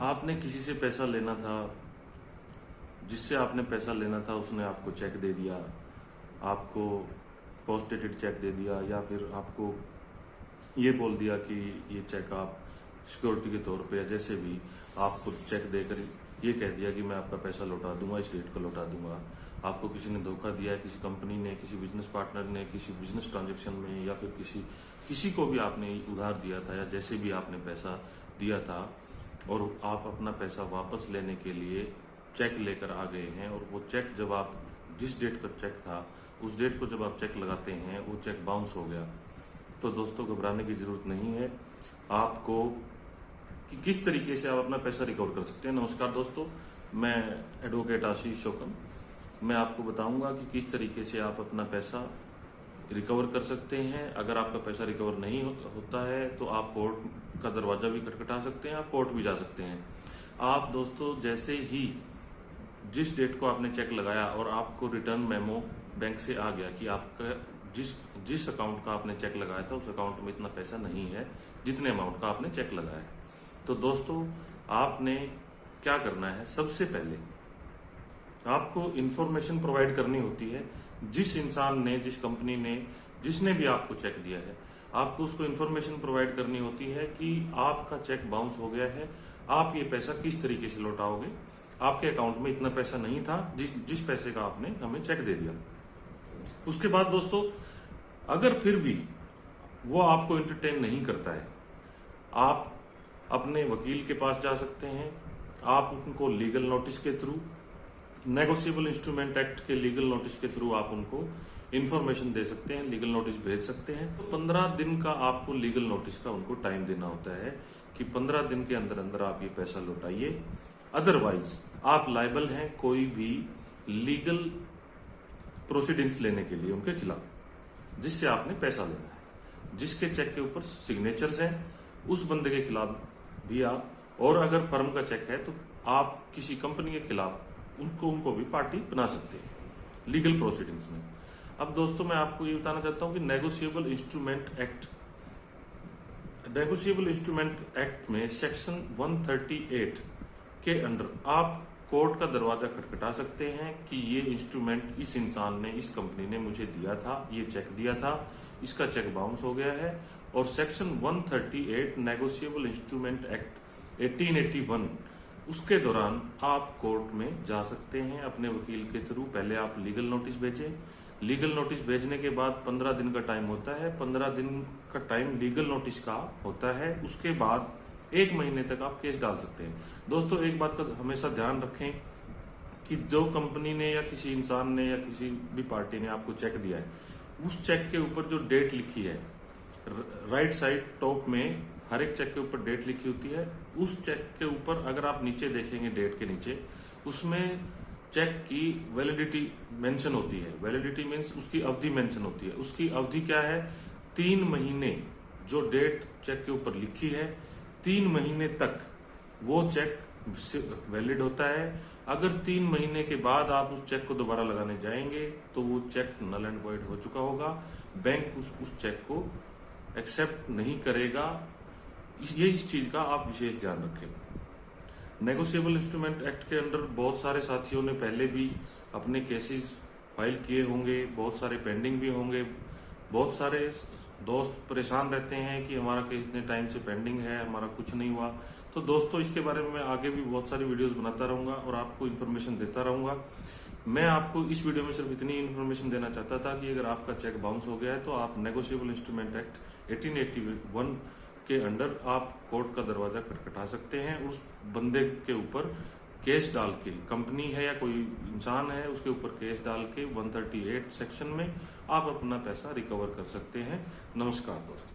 आपने किसी से पैसा लेना था, जिससे आपने पैसा लेना था उसने आपको चेक दे दिया, आपको पोस्ट डेटेड चेक दे दिया, या फिर आपको ये बोल दिया कि ये चेक आप सिक्योरिटी के तौर पे या जैसे भी आपको चेक देकर ये कह दिया कि मैं आपका पैसा लौटा दूंगा, इस डेट को लौटा दूंगा। आपको किसी ने धोखा दिया है, किसी कंपनी ने, किसी बिजनेस पार्टनर ने, किसी बिजनेस ट्रांजैक्शन में, या फिर किसी को भी आपने उधार दिया था या जैसे भी आपने पैसा दिया था और आप अपना पैसा वापस लेने के लिए चेक लेकर आ गए हैं, और वो चेक जब आप जिस डेट का चेक था उस डेट को जब आप चेक लगाते हैं वो चेक बाउंस हो गया। तो दोस्तों घबराने की जरूरत नहीं है आपको कि किस तरीके से आप अपना पैसा रिकवर कर सकते हैं। नमस्कार दोस्तों, मैं एडवोकेट आशीष शोकन। मैं आपको बताऊंगा कि किस तरीके से आप अपना पैसा रिकवर कर सकते हैं। अगर आपका पैसा रिकवर नहीं होता है तो आप कोर्ट का दरवाजा भी खटखटा सकते हैं, आप कोर्ट भी जा सकते हैं। आप दोस्तों जैसे ही जिस डेट को आपने चेक लगाया और आपको रिटर्न मेमो बैंक से आ गया कि आपका जिस अकाउंट का आपने चेक लगाया था उस अकाउंट में इतना पैसा नहीं है जितने अमाउंट का आपने चेक लगाया है, तो दोस्तों आपने क्या करना है, सबसे पहले आपको इंफॉर्मेशन प्रोवाइड करनी होती है। जिस इंसान ने, जिस कंपनी ने, जिसने भी आपको चेक दिया है, आपको उसको इंफॉर्मेशन प्रोवाइड करनी होती है कि आपका चेक बाउंस हो गया है, आप ये पैसा किस तरीके से लौटाओगे। आपके अकाउंट में इतना पैसा नहीं था जिस पैसे का आपने हमें चेक दे दिया। उसके बाद दोस्तों अगर फिर भी वो आपको एंटरटेन नहीं करता है, आप अपने वकील के पास जा सकते हैं। आप उनको लीगल नोटिस के थ्रू, नेगोशिएबल इंस्ट्रूमेंट एक्ट के लीगल नोटिस के थ्रू आप उनको इंफॉर्मेशन दे सकते हैं, लीगल नोटिस भेज सकते हैं। तो 15 दिन का आपको लीगल नोटिस का उनको टाइम देना होता है कि 15 दिन के अंदर अंदर आप ये पैसा लौटाइए, अदरवाइज आप लायबल हैं कोई भी लीगल प्रोसीडिंग्स लेने के लिए उनके खिलाफ जिससे आपने पैसा लेना है। जिसके चेक के ऊपर सिग्नेचर्स हैं उस बंदे के खिलाफ भी आप, और अगर फर्म का चेक है तो आप किसी कंपनी के खिलाफ उनको भी पार्टी बना सकते हैं लीगल प्रोसीडिंग्स में। अब दोस्तों मैं आपको ये बताना चाहता हूं कि नेगोशिएबल इंस्ट्रूमेंट एक्ट में सेक्शन 138 के अंडर आप कोर्ट का दरवाजा खटखटा सकते हैं कि ये इंस्ट्रूमेंट इस इंसान ने, इस कंपनी ने मुझे दिया था, ये चेक दिया था, इसका चेक बाउंस हो गया है। और सेक्शन 138 नेगोशिएबल इंस्ट्रूमेंट एक्ट 1881 उसके दौरान आप कोर्ट में जा सकते हैं अपने वकील के थ्रू। पहले आप लीगल नोटिस भेजें, लीगल नोटिस भेजने के बाद 15 दिन का टाइम होता है, 15 दिन का टाइम लीगल नोटिस का होता है। उसके बाद 1 महीने तक आप केस डाल सकते हैं। दोस्तों एक बात का हमेशा ध्यान रखें कि जो कंपनी ने या किसी इंसान ने या किसी भी पार्टी ने आपको चेक दिया है, उस चेक के ऊपर जो डेट लिखी है, राइट साइड टॉप में हर एक चेक के ऊपर डेट लिखी होती है। उस चेक के ऊपर अगर आप नीचे देखेंगे डेट के नीचे, उसमें चेक की वैलिडिटी मेंशन होती है। वैलिडिटी मीन्स उसकी अवधि मेंशन होती है। उसकी अवधि क्या है, 3 महीने। जो डेट चेक के ऊपर लिखी है 3 महीने तक वो चेक वैलिड होता है। अगर 3 महीने के बाद आप उस चेक को दोबारा लगाने जाएंगे तो वो चेक नल एंड वॉइड हो चुका होगा। बैंक उस चेक को एक्सेप्ट नहीं करेगा। इस चीज का आप विशेष ध्यान रखें। नेगोशिएबल इंस्ट्रूमेंट एक्ट के अंडर बहुत सारे साथियों ने पहले भी अपने केसेस फाइल किए होंगे, बहुत सारे पेंडिंग भी होंगे। बहुत सारे दोस्त परेशान रहते हैं कि हमारा केस इतने टाइम से पेंडिंग है, हमारा कुछ नहीं हुआ। तो दोस्तों इसके बारे में मैं आगे भी बहुत सारी वीडियोस बनाता रहूंगा और आपको इन्फॉर्मेशन देता रहूंगा। मैं आपको इस वीडियो में सिर्फ इतनी इन्फॉर्मेशन देना चाहता था कि अगर आपका चेक बाउंस हो गया है तो आप नेगोशिएबल इंस्ट्रूमेंट एक्ट 1881 के अंडर आप कोर्ट का दरवाजा खटखटा सकते हैं। उस बंदे के ऊपर केस डाल के, कंपनी है या कोई इंसान है उसके ऊपर केस डाल के 138 सेक्शन में आप अपना पैसा रिकवर कर सकते हैं। नमस्कार दोस्तों।